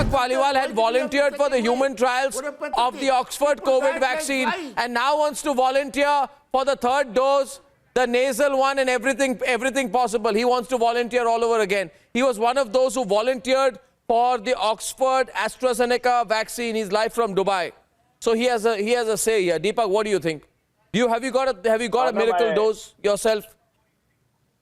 Deepak Paliwal had volunteered for the human trials of the Oxford COVID vaccine and now wants to volunteer for the third dose, the nasal one and everything possible. He wants to volunteer all over again. He was one of those who volunteered for the Oxford AstraZeneca vaccine. He's live from Dubai. So he has a say here. Deepak, what do you think? Have you got a miracle dose yourself?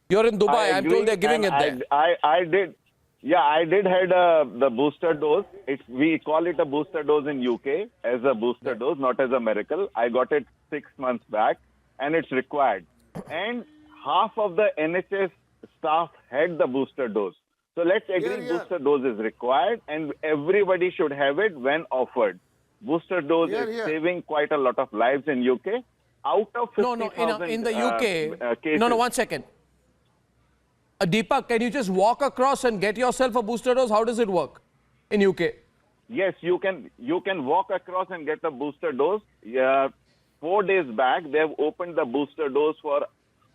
You're in Dubai. I'm told they're giving it there. I did. Yeah, I did had the booster dose. We call it a booster dose in UK as a booster dose, not as a miracle. I got it 6 months back, and it's required. And half of the NHS staff had the booster dose. So let's agree booster dose is required, and everybody should have it when offered. Booster dose is saving quite a lot of lives in UK. Out of 50,000 in the UK. cases. No, 1 second. Deepak, can you just walk across and get yourself a booster dose? How does it work in UK? Yes, you can walk across and get a booster dose. 4 days back, they have opened the booster dose for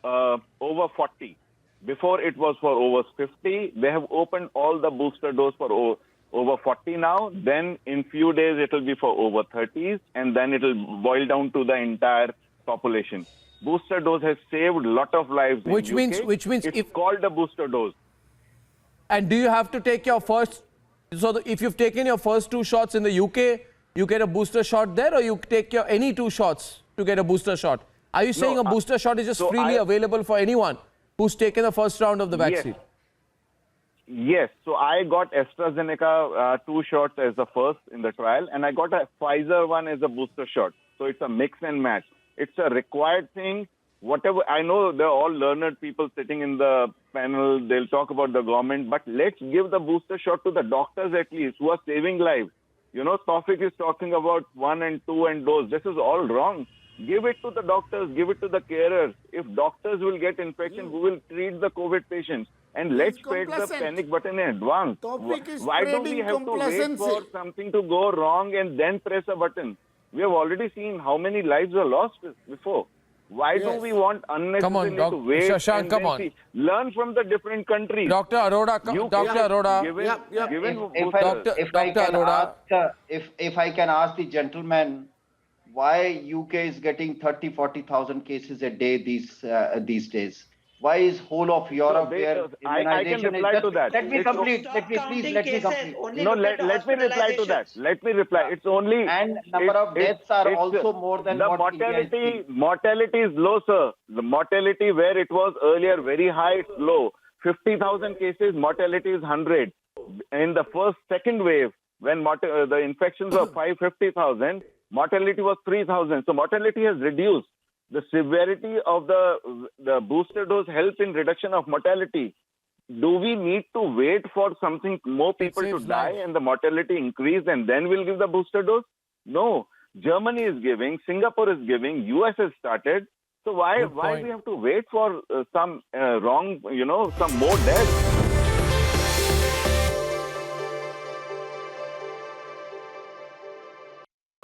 over 40. Before it was for over 50. They have opened all the booster dose for over 40 now. Then in few days, it will be for over 30s. And then it will boil down to the entire population. Booster dose has saved a lot of lives in UK. Which means it's called a booster dose. And do you have to take your first... So if you've taken your first 2 shots in the UK, you get a booster shot there, or you take your any 2 shots to get a booster shot? Are you saying a booster shot is just freely available for anyone who's taken the first round of the vaccine? Yes. So I got AstraZeneca 2 shots as the first in the trial, and I got a Pfizer one as a booster shot. So it's a mix and match. It's a required thing. Whatever, I know they're all learned people sitting in the panel. They'll talk about the government, but let's give the booster shot to the doctors at least who are saving lives. You know, Tawfiq is talking about 1 and 2 and dose. This is all wrong. Give it to the doctors, give it to the carers. If doctors will get infection, who will treat the COVID patients? And let's press the panic button in advance. Why don't we have to wait for something to go wrong and then press a button? We have already seen how many lives were lost before. Why do we want unnecessarily to wait? Shashank, come on. Learn from the different countries. Dr. Arora, If I can ask the gentleman, why UK is getting 30,000-40,000 cases a day these days? Why is whole of Europe where immunization is just... Let me complete. Let me complete. No, let me reply to that. Let me reply. It's only... And number of deaths are also more than what mortality is low, sir. The mortality where it was earlier very high, it's low. 50,000 cases, mortality is 100. In the second wave, when the infections were 50,000, mortality was 3,000. So mortality has reduced. The severity of the booster dose helps in reduction of mortality. Do we need to wait for something more people to die and the mortality increase and then we'll give the booster dose? No. Germany is giving, Singapore is giving, US has started. So why we have to wait for some more deaths?